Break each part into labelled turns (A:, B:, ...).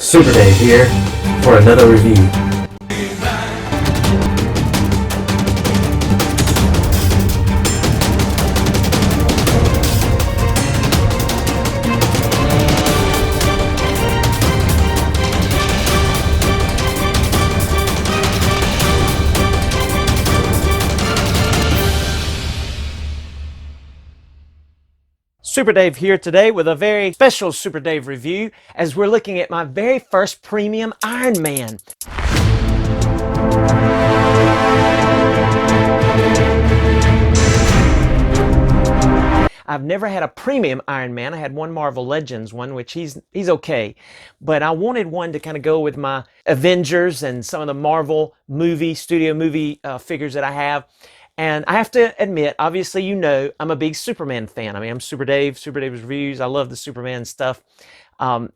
A: SuperDave here for another review.
B: SuperDave here today with a very special SuperDave review as we're looking at my very first premium Iron Man. I've never had a premium Iron Man. I had one Marvel Legends one, which he's okay. But I wanted one to kind of go with my Avengers and some of the Marvel studio movie figures that I have. And I have to admit, obviously, you know, I'm a big Superman fan. I mean, I'm SuperDave's reviews. I love the Superman stuff. I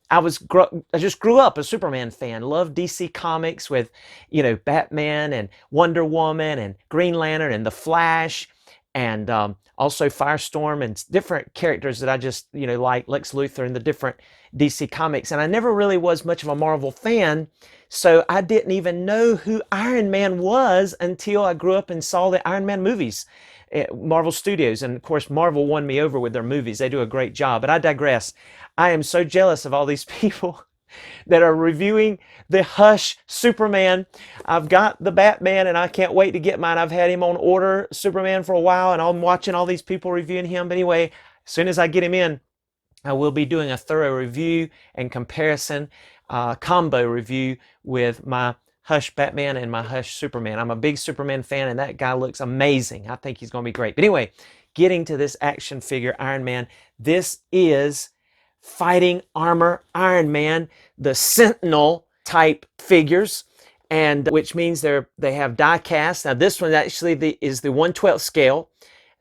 B: just grew up a Superman fan. Loved DC Comics with, you know, Batman and Wonder Woman and Green Lantern and The Flash, and also Firestorm and different characters that I just, you know, like Lex Luthor and the different DC Comics. And I never really was much of a Marvel fan, so I didn't even know who Iron Man was until I grew up and saw the Iron Man movies at Marvel Studios. And of course, Marvel won me over with their movies. They do a great job, but I digress. I am so jealous of all these people that are reviewing the Hush Superman. I've got the Batman and I can't wait to get mine. I've had him on order, Superman, for a while, and I'm watching all these people reviewing him. But anyway, as soon as I get him in, I will be doing a thorough review and comparison, combo review with my Hush Batman and my Hush Superman. I'm a big Superman fan and that guy looks amazing. I think he's going to be great. But anyway, getting to this action figure Iron Man, this is Fighting Armor Iron Man, the Sentinel type figures, and which means they have die cast. Now this one actually is the 1/12 scale,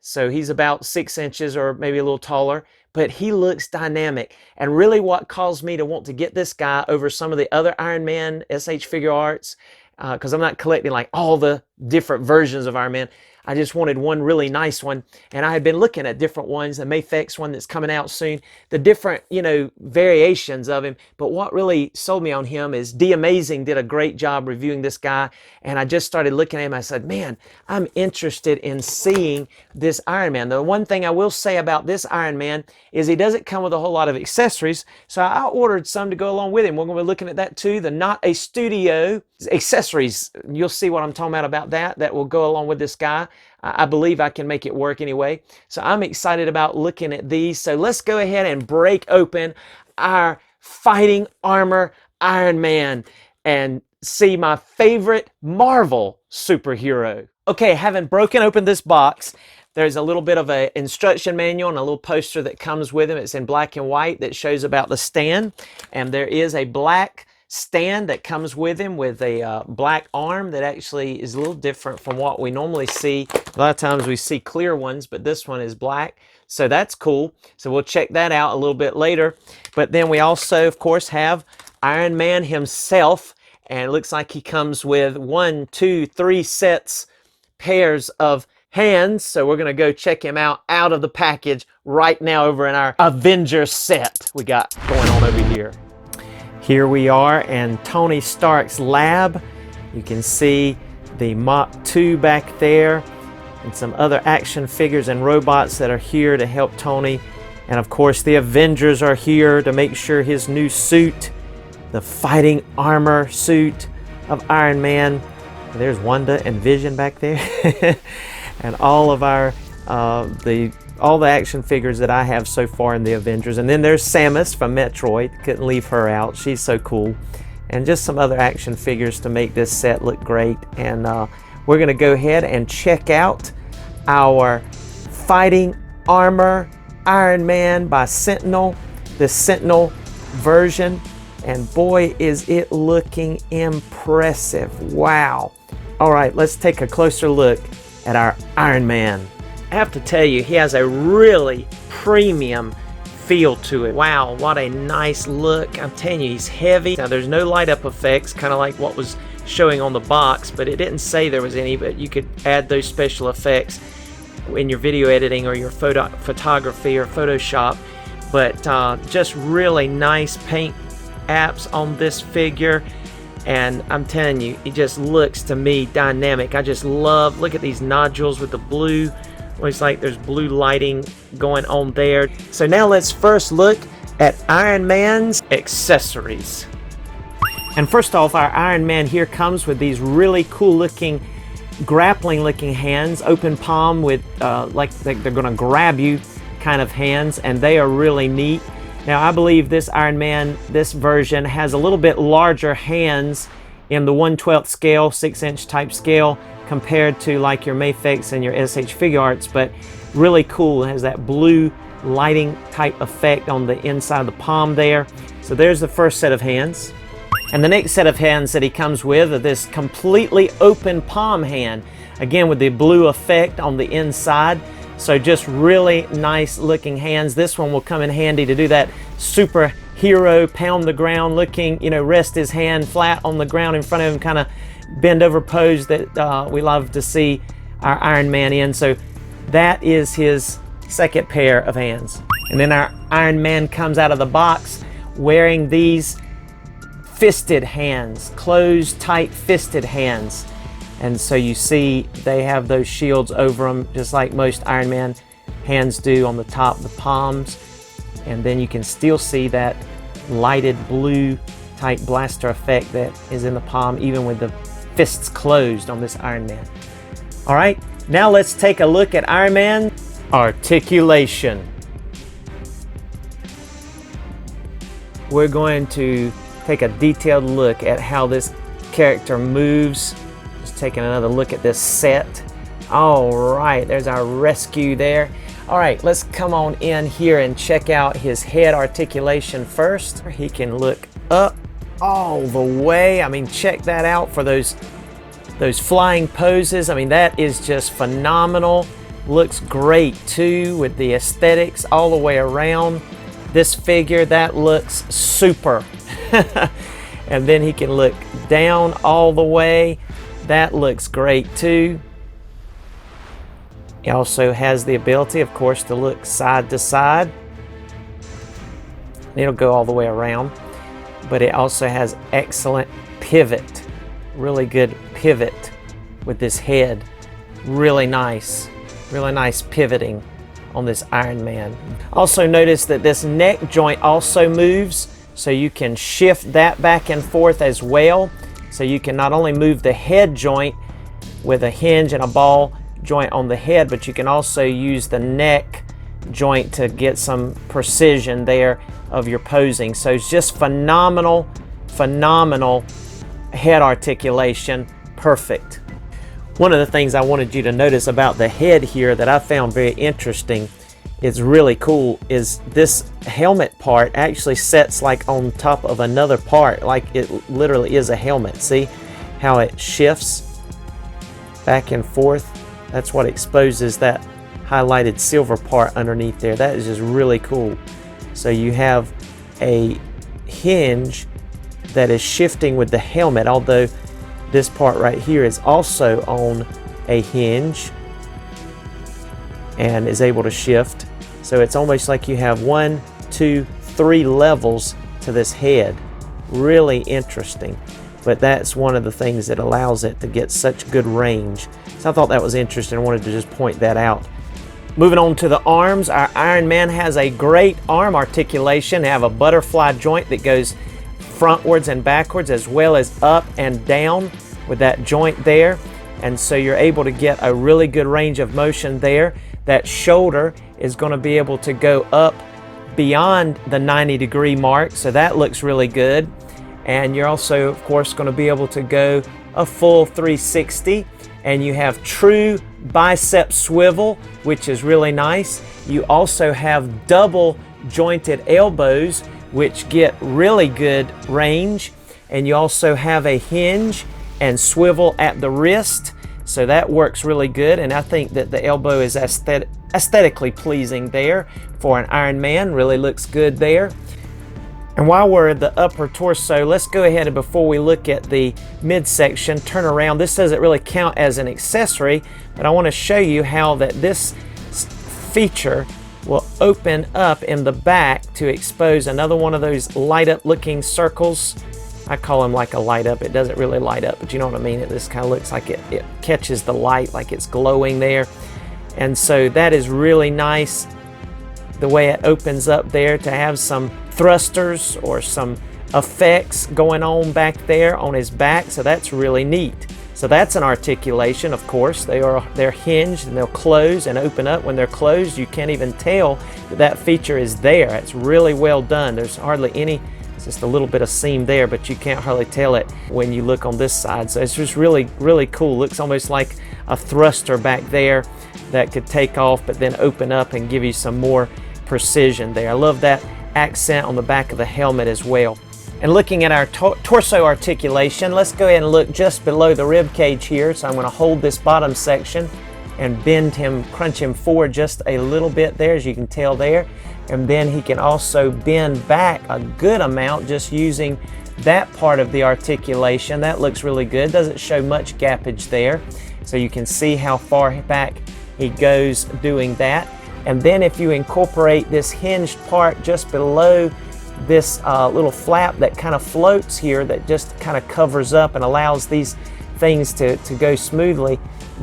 B: so he's about 6 inches or maybe a little taller, but he looks dynamic. And really what caused me to want to get this guy over some of the other Iron Man SH Figuarts, because I'm not collecting like all the different versions of Iron Man. I just wanted one really nice one, and I had been looking at different ones, the Mayfex one that's coming out soon, the different, you know, variations of him. But what really sold me on him is D Amazing did a great job reviewing this guy, and I just started looking at him. I said, man, I'm interested in seeing this Iron Man. The one thing I will say about this Iron Man is he doesn't come with a whole lot of accessories, so I ordered some to go along with him. We're going to be looking at that too, the Not a Studio accessories. You'll see what I'm talking about that will go along with this guy. I believe I can make it work anyway. So I'm excited about looking at these. So let's go ahead and break open our Fighting Armor Iron Man and see my favorite Marvel superhero. Okay, having broken open this box, there's a little bit of an instruction manual and a little poster that comes with him. It's in black and white that shows about the stand. And there is a black stand that comes with him with a black arm that actually is a little different from what we normally see. A lot of times we see clear ones, but this one is black, so that's cool. So we'll check that out a little bit later. But then we also, of course, have Iron Man himself, and it looks like he comes with 1, 2, 3 pairs of hands. So we're going to go check him out of the package right now over in our Avengers set we got going on over here. Here we are in Tony Stark's lab. You can see the Mach 2 back there and some other action figures and robots that are here to help Tony. And of course the Avengers are here to make sure his new suit, the fighting armor suit of Iron Man. There's Wanda and Vision back there. And all of our all the action figures that I have so far in the Avengers. And then there's Samus from Metroid. Couldn't leave her out. She's so cool. And just some other action figures to make this set look great. And we're going to go ahead and check out our Fighting Armor Iron Man by Sentinel, the Sentinel version. And boy, is it looking impressive. Wow. All right, let's take a closer look at our Iron Man. I have to tell you, he has a really premium feel to it. Wow, what a nice look. I'm telling you, he's heavy. Now, there's no light up effects, kind of like what was showing on the box, but it didn't say there was any, but you could add those special effects in your video editing or your photography or Photoshop. But just really nice paint apps on this figure, and I'm telling you, it just looks to me dynamic. I just love, look at these nodules with the blue. Looks like there's blue lighting going on there. So now let's first look at Iron Man's accessories. And first off, our Iron Man here comes with these really cool looking, grappling looking hands, open palm with like they're gonna grab you kind of hands, and they are really neat. Now I believe this Iron Man, this version, has a little bit larger hands in the 1/12 scale, 6-inch type scale, compared to like your Mafex and your SH Figuarts, but really cool. It has that blue lighting type effect on the inside of the palm there. So there's the first set of hands. And the next set of hands that he comes with are this completely open palm hand, again with the blue effect on the inside. So just really nice looking hands. This one will come in handy to do that superhero pound the ground looking, you know, rest his hand flat on the ground in front of him, kind of bend over pose that we love to see our Iron Man in. So that is his second pair of hands. And then our Iron Man comes out of the box wearing these fisted hands, closed tight fisted hands. And so you see they have those shields over them, just like most Iron Man hands do on the top of the palms. And then you can still see that lighted blue type blaster effect that is in the palm, even with the fists closed on this Iron Man. All right, now let's take a look at Iron Man Articulation. We're going to take a detailed look at how this character moves. Just taking another look at this set. All right, there's our rescue there. All right, let's come on in here and check out his head articulation first. He can look up all the way. I mean, check that out for those flying poses. I mean, that is just phenomenal. Looks great too with the aesthetics all the way around. This figure, that looks super. And then he can look down all the way. That looks great too. He also has the ability, of course, to look side to side. It'll go all the way around. But it also has excellent pivot. Really good pivot with this head. Really nice pivoting on this Iron Man. Also notice that this neck joint also moves, so you can shift that back and forth as well. So you can not only move the head joint with a hinge and a ball joint on the head, but you can also use the neck joint to get some precision there of your posing. So it's just phenomenal head articulation. Perfect. One of the things I wanted you to notice about the head here that I found very interesting, is really cool, is this helmet part actually sets like on top of another part, like it literally is a helmet. See how it shifts back and forth? That's what exposes that highlighted silver part underneath there. That is just really cool. So you have a hinge that is shifting with the helmet, although this part right here is also on a hinge and is able to shift. So it's almost like you have 1, 2, 3 levels to this head. Really interesting. But that's one of the things that allows it to get such good range. So I thought that was interesting. I wanted to just point that out. Moving on to the arms, our Iron Man has a great arm articulation. They have a butterfly joint that goes frontwards and backwards, as well as up and down with that joint there. And so you're able to get a really good range of motion there. That shoulder is going to be able to go up beyond the 90-degree mark, so that looks really good. And you're also, of course, going to be able to go a full 360, and you have true bicep swivel, which is really nice. You also have double jointed elbows, which get really good range, and you also have a hinge and swivel at the wrist, so that works really good. And I think that the elbow is aesthetically pleasing there for an Iron Man. Really looks good there. And while we're at the upper torso, let's go ahead and, before we look at the midsection, turn around. This doesn't really count as an accessory, but I want to show you how that this feature will open up in the back to expose another one of those light up looking circles. I call them like a light up. It doesn't really light up, but you know what I mean. It just kind of looks like it catches the light, like it's glowing there. And so that is really nice, the way it opens up there, to have some thrusters or some effects going on back there on his back. So that's really neat. So that's an articulation, of course. They're hinged and they'll close and open up. When they're closed, you can't even tell that feature is there. It's really well done. There's hardly any, it's just a little bit of seam there, but you can't hardly tell it when you look on this side. So it's just really, really cool. Looks almost like a thruster back there that could take off but then open up and give you some more precision there. I love that accent on the back of the helmet as well. And looking at our torso articulation, let's go ahead and look just below the rib cage here. So I'm going to hold this bottom section and bend him, crunch him forward just a little bit there, as you can tell there. And then he can also bend back a good amount just using that part of the articulation. That looks really good. Doesn't show much gappage there. So you can see how far back he goes doing that. And then if you incorporate this hinged part just below this little flap that kind of floats here, that just kind of covers up and allows these things to go smoothly,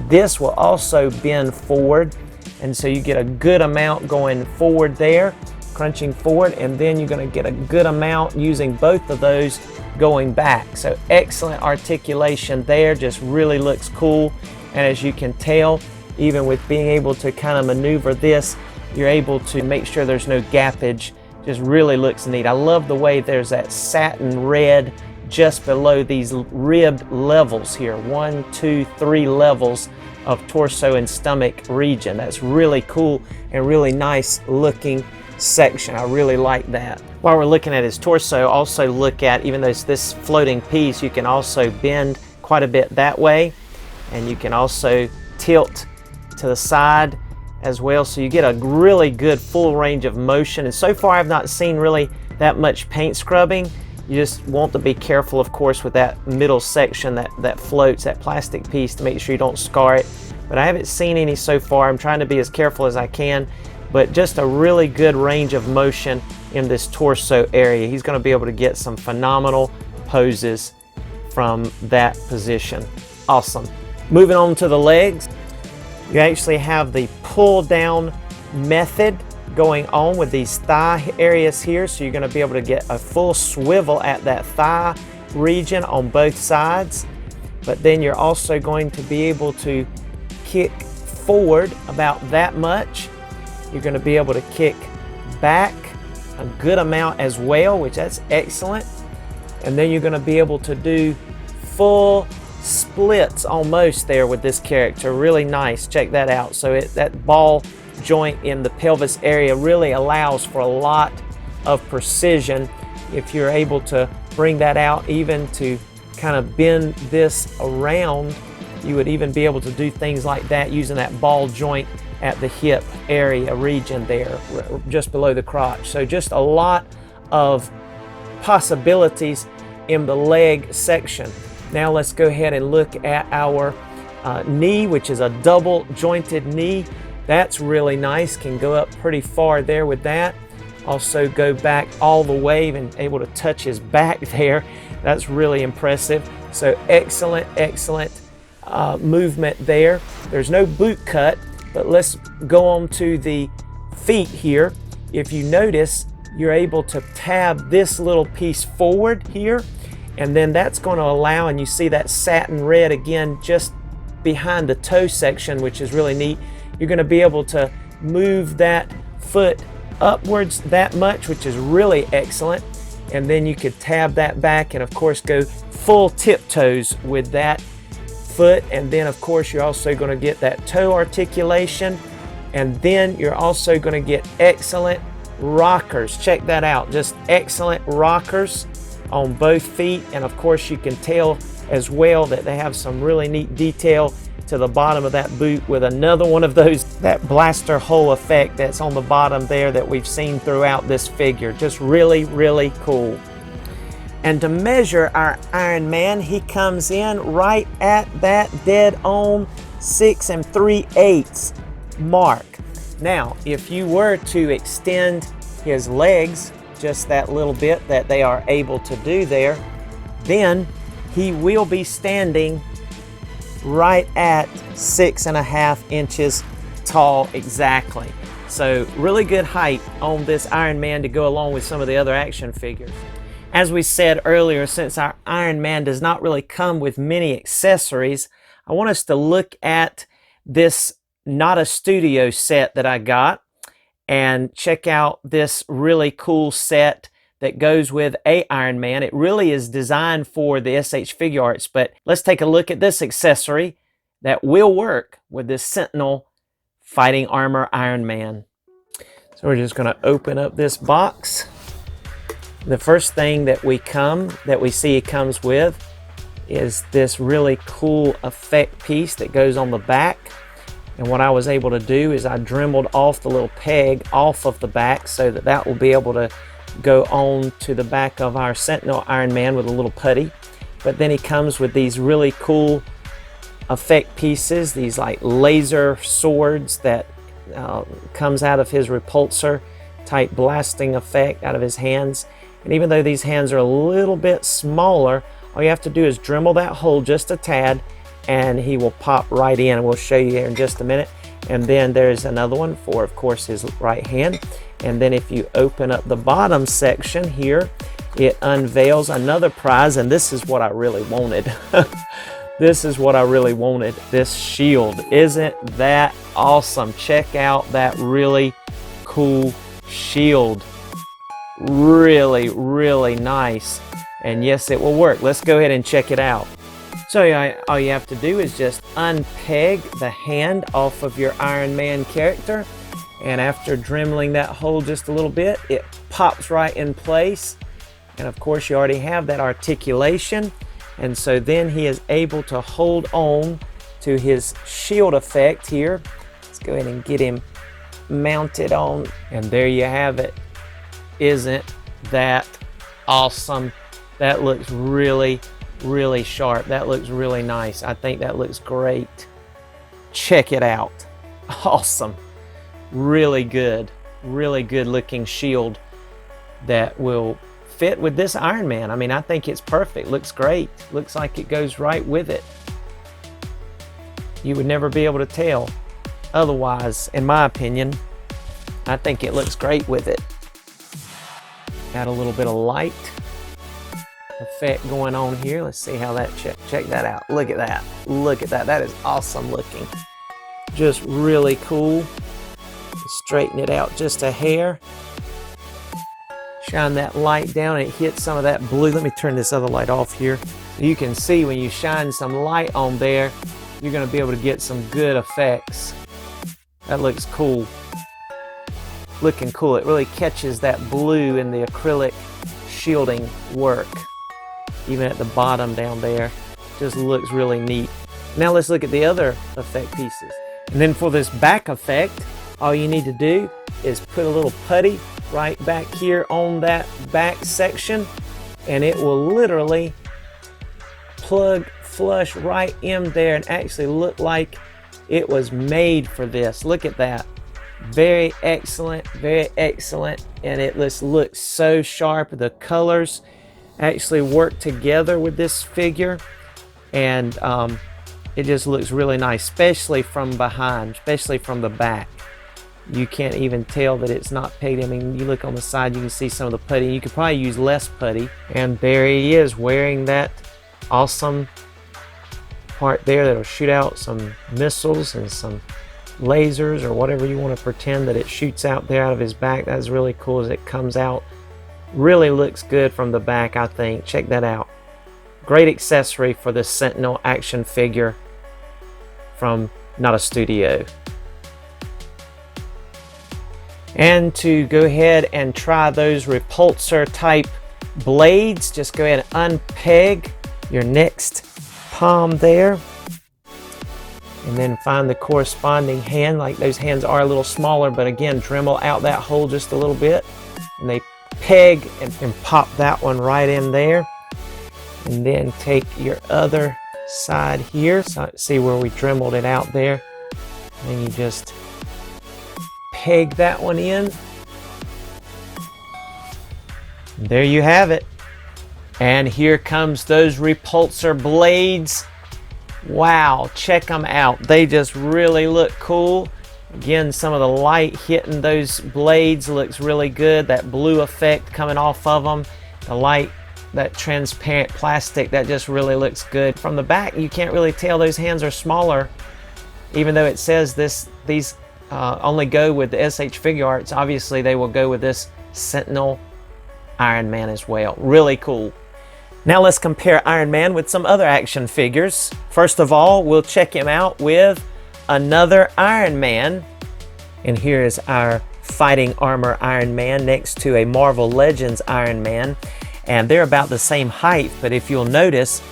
B: this will also bend forward, and so you get a good amount going forward there, crunching forward, and then you're going to get a good amount using both of those going back. So excellent articulation there, just really looks cool. And as you can tell, even with being able to kind of maneuver this, you're able to make sure there's no gappage. Just really looks neat. I love the way there's that satin red just below these rib levels here. 1, 2, 3 levels of torso and stomach region. That's really cool and really nice looking section. I really like that. While we're looking at his torso, also look at, even though it's this floating piece, you can also bend quite a bit that way, and you can also tilt to the side as well, so you get a really good full range of motion. And so far I've not seen really that much paint scrubbing. You just want to be careful, of course, with that middle section that floats, that plastic piece, to make sure you don't scar it. But I haven't seen any so far. I'm trying to be as careful as I can, but just a really good range of motion in this torso area. He's going to be able to get some phenomenal poses from that position. Awesome. Moving on to the legs. You actually have the pull down method going on with these thigh areas here, so you're going to be able to get a full swivel at that thigh region on both sides. But then you're also going to be able to kick forward about that much. You're going to be able to kick back a good amount as well, which that's excellent. And then you're going to be able to do full splits almost there with this character. Really nice. Check that out. So that ball joint in the pelvis area really allows for a lot of precision. If you're able to bring that out, even to kind of bend this around, you would even be able to do things like that using that ball joint at the hip area region there, just below the crotch. So just a lot of possibilities in the leg section. Now let's go ahead and look at our knee, which is a double jointed knee. That's really nice. Can go up pretty far there with that. Also go back all the way, even able to touch his back there. That's really impressive. So excellent, excellent movement there. There's no boot cut, but let's go on to the feet here. If you notice, you're able to tab this little piece forward here, and then that's going to allow, and you see that satin red again just behind the toe section, which is really neat. You're going to be able to move that foot upwards that much, which is really excellent. And then you could tab that back and of course go full tiptoes with that foot. And then of course you're also going to get that toe articulation, and then you're also going to get excellent rockers. Check that out, just excellent rockers on both feet. And of course you can tell as well that they have some really neat detail to the bottom of that boot with another one of those, that blaster hole effect that's on the bottom there that we've seen throughout this figure. Just really, really cool. And to measure our Iron Man, he comes in right at that dead on 6 3/8 mark. Now, if you were to extend his legs just that little bit that they are able to do there, then he will be standing right at 6.5 inches tall exactly. So really good height on this Iron Man to go along with some of the other action figures. As we said earlier, since our Iron Man does not really come with many accessories, I want us to look at this Nota Studio set that I got and check out this really cool set that goes with a Iron Man. It really is designed for the SH Figuarts, but let's take a look at this accessory that will work with this Sentinel fighting Armor Iron Man. So we're just going to open up this box. The first thing that we see it comes with is this really cool effect piece that goes on the back. And what I was able to do is I dremeled off the little peg off of the back so that that will be able to go on to the back of our Sentinel Iron Man with a little putty. But then he comes with these really cool effect pieces, these like laser swords that comes out of his repulser type blasting effect out of his hands. And even though these hands are a little bit smaller, all you have to do is Dremel that hole just a tad and he will pop right in, and we'll show you here in just a minute. And then there's another one for, of course, his right hand. And then if you open up the bottom section here, it unveils another prize, and this is what I really wanted. This is what I really wanted, this shield. Isn't that awesome? Check out that really cool shield. Really, really nice. And yes, it will work. Let's go ahead and check it out. So all you have to do is just unpeg the hand off of your Iron Man character. And after dremeling that hole just a little bit, it pops right in place. And of course, you already have that articulation. And so then he is able to hold on to his shield effect here. Let's go ahead and get him mounted on. And there you have it. Isn't that awesome? That looks really, really sharp. That looks really nice. I think that looks great. Check it out. Awesome. Really good looking shield that will fit with this Iron Man. I mean, I think it's perfect. Looks great. Looks like it goes right with it. You would never be able to tell otherwise, in my opinion. I think it looks great with it. Got a little bit of light effect going on here. Let's see how that check that out. Look at that. Look at that. That is awesome looking. Just really cool. Straighten it out just a hair. Shine that light down and it hits some of that blue. Let me turn this other light off here. You can see when you shine some light on there, you're going to be able to get some good effects. That looks cool. Looking cool. It really catches that blue in the acrylic shielding work. Even at the bottom down there. Just looks really neat. Now let's look at the other effect pieces. And then for this back effect, all you need to do is put a little putty right back here on that back section, and it will literally plug flush right in there and actually look like it was made for this. Look at that. Very excellent, and it just looks so sharp. The colors actually work together with this figure, and it just looks really nice, especially from behind, especially from the back. You can't even tell that it's not pegged. I mean, you look on the side, you can see some of the putty. You could probably use less putty. And there he is wearing that awesome part there that'll shoot out some missiles and some lasers or whatever you want to pretend that it shoots out there out of his back. That's really cool as it comes out. Really looks good from the back, I think. Check that out. Great accessory for the Sentinel action figure from Nota Studio. And to go ahead and try those repulsor type blades, just go ahead and unpeg your next palm there. And then find the corresponding hand. Like those hands are a little smaller, but again, Dremel out that hole just a little bit. And they peg and pop that one right in there. And then take your other side here. So see where we Dremeled it out there. And you just peg that one in. There you have it. And here comes those repulsor blades. Wow, check them out. They just really look cool. Again, some of the light hitting those blades looks really good. That blue effect coming off of them. The light, that transparent plastic, that just really looks good. From the back, you can't really tell those hands are smaller, even though it says these only go with the SH Figuarts. Obviously, they will go with this Sentinel Iron Man as well. Really cool. Now let's compare Iron Man with some other action figures. First of all, we'll check him out with another Iron Man. And here is our fighting Armor Iron Man next to a Marvel Legends Iron Man. And they're about the same height, but if you'll notice,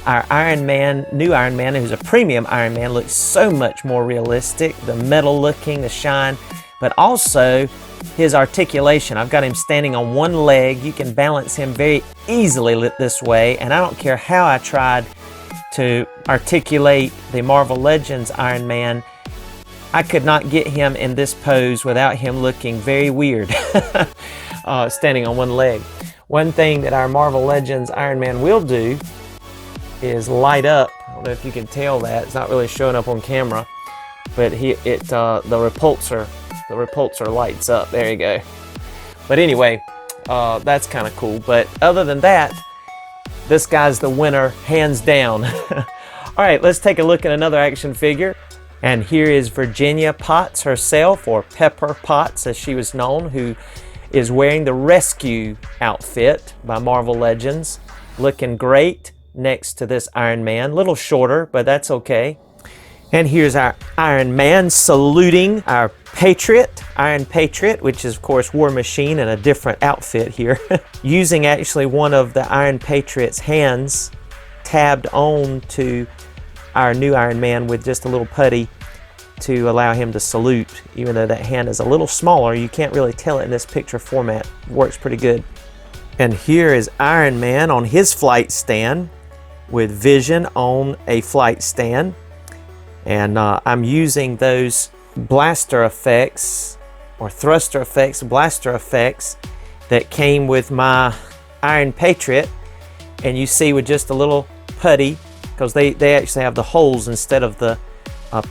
B: our Iron Man, new Iron Man, who's a premium Iron Man, looks so much more realistic. The metal looking, the shine, but also his articulation. I've got him standing on one leg. You can balance him very easily this way, and I don't care how I tried to articulate the Marvel Legends Iron Man, I could not get him in this pose without him looking very weird standing on one leg. One thing that our Marvel Legends Iron Man will do is light up. I don't know if you can tell that. It's not really showing up on camera, but the repulsor lights up. There you go. But anyway, that's kind of cool. But other than that, this guy's the winner, hands down. All right, let's take a look at another action figure. And here is Virginia Potts herself, or Pepper Potts as she was known, who is wearing the rescue outfit by Marvel Legends. Looking great next to this Iron Man. A little shorter, but that's okay. And here's our Iron Man saluting our Patriot, Iron Patriot, which is of course War Machine in a different outfit here. Using actually one of the Iron Patriot's hands tabbed on to our new Iron Man with just a little putty to allow him to salute. Even though that hand is a little smaller, you can't really tell it in this picture format. It works pretty good. And here is Iron Man on his flight stand with Vision on a flight stand. And I'm using those blaster effects, or thruster effects, blaster effects that came with my Iron Patriot. And you see with just a little putty, because they actually have the holes instead of the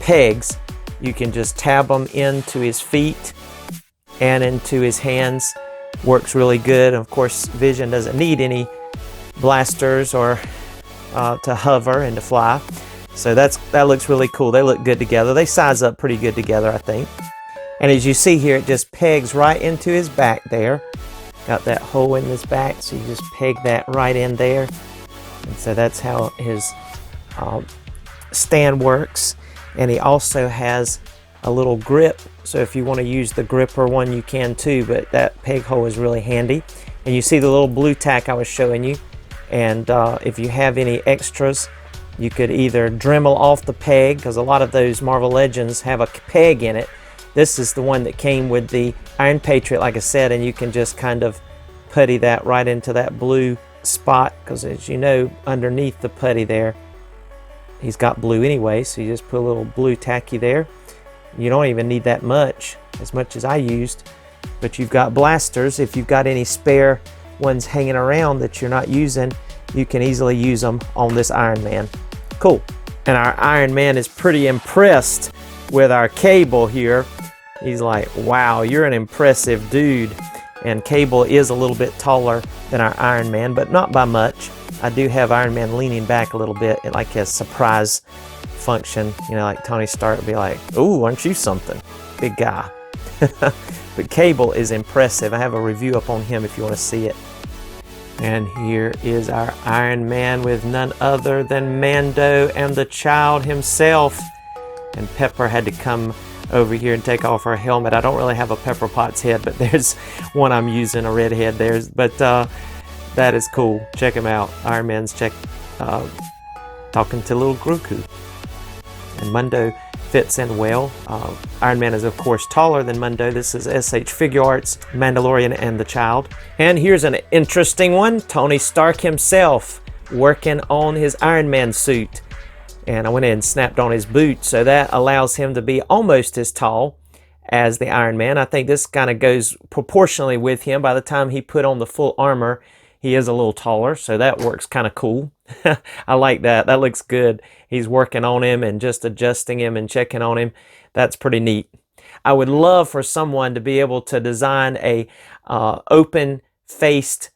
B: pegs, you can just tab them into his feet and into his hands. Works really good. Of course, Vision doesn't need any blasters or to hover and to fly. So that looks really cool. They look good together. They size up pretty good together, I think. And as you see here, it just pegs right into his back there. Got that hole in his back, so you just peg that right in there. And so that's how his stand works. And he also has a little grip, so if you want to use the gripper one, you can too, but that peg hole is really handy. And you see the little blue tack I was showing you. And if you have any extras, you could either Dremel off the peg, because a lot of those Marvel Legends have a peg in it. This is the one that came with the Iron Patriot, like I said, and you can just kind of putty that right into that blue spot, because as you know, underneath the putty there, he's got blue anyway, so you just put a little blue tacky there. You don't even need that much, as I used, but you've got blasters. If you've got any spare ones hanging around that you're not using, you can easily use them on this Iron Man. Cool. And our Iron Man is pretty impressed with our Cable here. He's like, wow, you're an impressive dude. And Cable is a little bit taller than our Iron Man, but not by much. I do have Iron Man leaning back a little bit, like a surprise function. You know, like Tony Stark would be like, ooh, aren't you something? Big guy. But Cable is impressive. I have a review up on him if you want to see it. And here is our Iron Man with none other than Mando and the Child himself. And Pepper had to come over here and take off her helmet. I don't really have a Pepper Potts head, but there's one I'm using, a red head there. But that is cool. Check him out. Iron Man's talking to little Grogu. And Mando fits in well. Iron Man is of course taller than Mando. This is SH Figuarts, Mandalorian and the Child. And here's an interesting one. Tony Stark himself working on his Iron Man suit. And I went in and snapped on his boot, so that allows him to be almost as tall as the Iron Man. I think this kind of goes proportionally with him. By the time he put on the full armor, he is a little taller, so that works kind of cool. I like that. That looks good. He's working on him and just adjusting him and checking on him. That's pretty neat. I would love for someone to be able to design a open-faced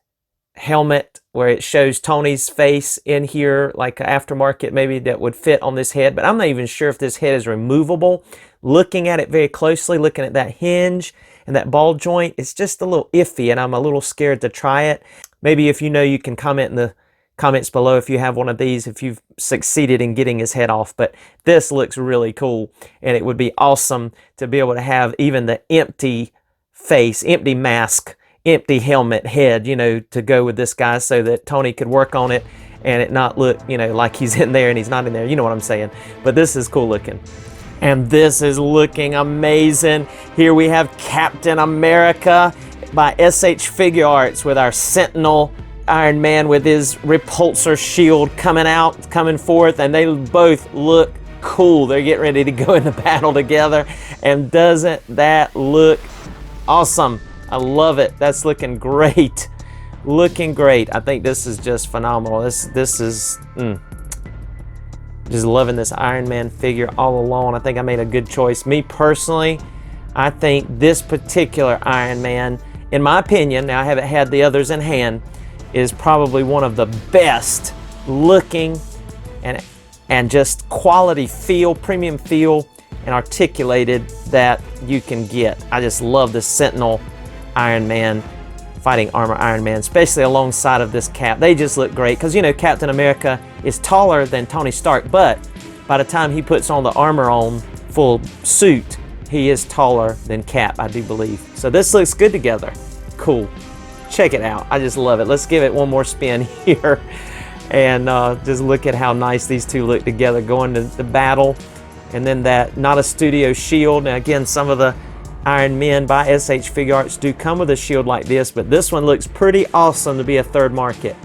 B: helmet where it shows Tony's face in here, like an aftermarket maybe that would fit on this head, but I'm not even sure if this head is removable. Looking at it very closely, looking at that hinge and that ball joint, it's just a little iffy, and I'm a little scared to try it. Maybe if you know, you can comment in the comments below if you have one of these, if you've succeeded in getting his head off. But this looks really cool, and it would be awesome to be able to have even the empty face, empty mask, empty helmet head, you know, to go with this guy, so that Tony could work on it and it not look, you know, like he's in there and he's not in there. You know what I'm saying? But this is cool looking. And this is looking amazing. Here we have Captain America by SH Figuarts with our Sentinel Iron Man with his repulsor shield coming forth, and they both look cool. They're getting ready to go into battle together, and doesn't that look awesome? I love it. That's looking great. Looking great. I think this is just phenomenal. This is just loving this Iron Man figure all along. I think I made a good choice. Me personally, I think this particular Iron Man, in my opinion, now I haven't had the others in hand, is probably one of the best looking and just quality feel, premium feel, and articulated that you can get. I just love this Sentinel Iron Man, fighting Armor Iron Man, especially alongside of this Cap. They just look great because, you know, Captain America is taller than Tony Stark, but by the time he puts on the armor on full suit, he is taller than Cap, I do believe. So this looks good together. Cool. Check it out. I just love it. Let's give it one more spin here and just look at how nice these two look together going to the battle. And then that Nota Studio shield. Now again, some of the Iron Men by SH Figuarts do come with a shield like this, but this one looks pretty awesome to be a third market.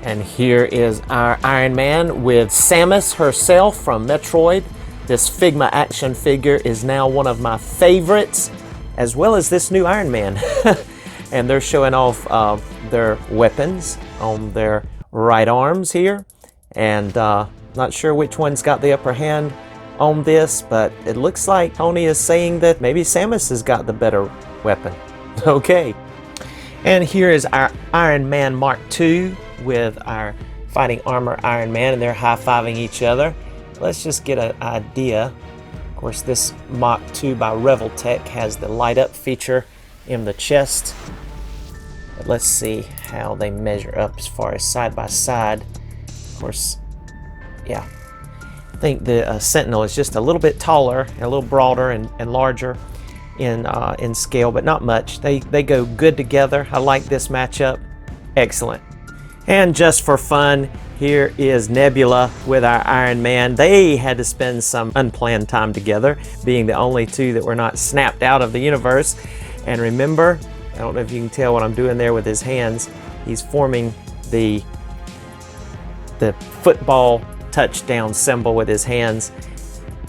B: And here is our Iron Man with Samus herself from Metroid. This Figma action figure is now one of my favorites, as well as this new Iron Man. And they're showing off their weapons on their right arms here. And not sure which one's got the upper hand on this, but it looks like Tony is saying that maybe Samus has got the better weapon. Okay. And here is our Iron Man Mark II with our fighting Armor Iron Man, and they're high-fiving each other. Let's just get an idea. Of course, this Mark II by Reveltech has the light up feature in the chest. But let's see how they measure up as far as side by side. Of course, yeah. I think the Sentinel is just a little bit taller, and a little broader and larger in scale, but not much. They go good together. I like this matchup. Excellent. And just for fun, here is Nebula with our Iron Man. They had to spend some unplanned time together, being the only two that were not snapped out of the universe. And remember, I don't know if you can tell what I'm doing there with his hands. He's forming the football touchdown symbol with his hands.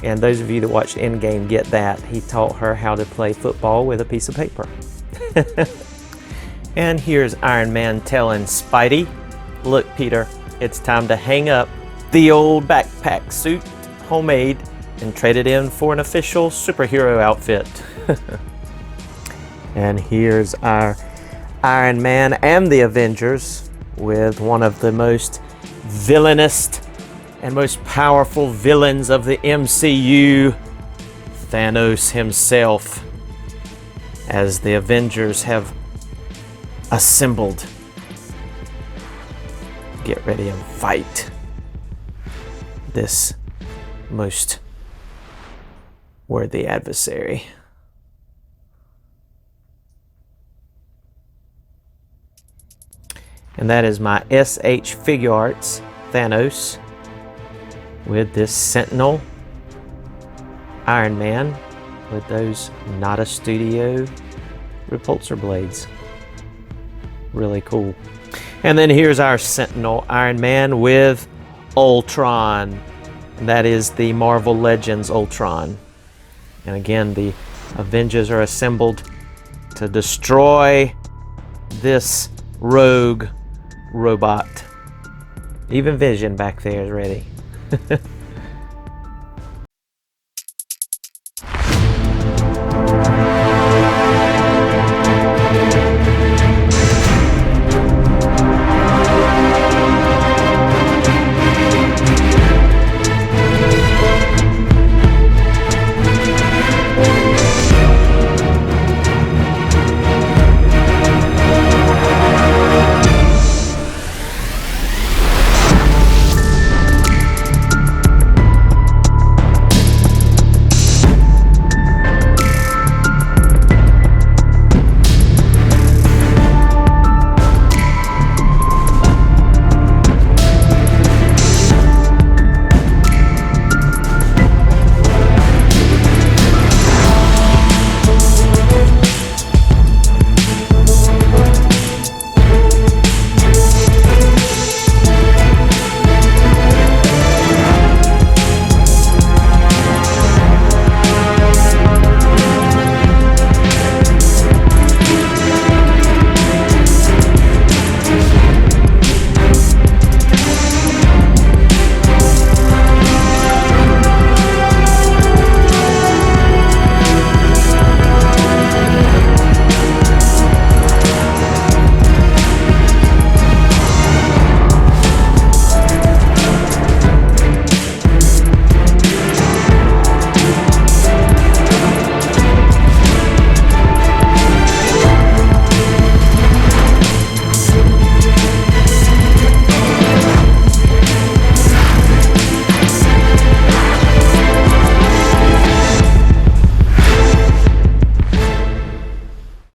B: And those of you that watched Endgame get that. He taught her how to play football with a piece of paper. And here's Iron Man telling Spidey, look, Peter, it's time to hang up the old backpack suit, homemade, and trade it in for an official superhero outfit. And here's our Iron Man and the Avengers with one of the most villainous and most powerful villains of the MCU, Thanos himself, as the Avengers have assembled. Get ready and fight this most worthy adversary. And that is my SH Figuarts Thanos with this Sentinel Iron Man with those Nota Studio repulsor blades. Really cool. And then here's our Sentinel Iron Man with Ultron. And that is the Marvel Legends Ultron. And again, the Avengers are assembled to destroy this rogue robot. Even Vision back there is ready.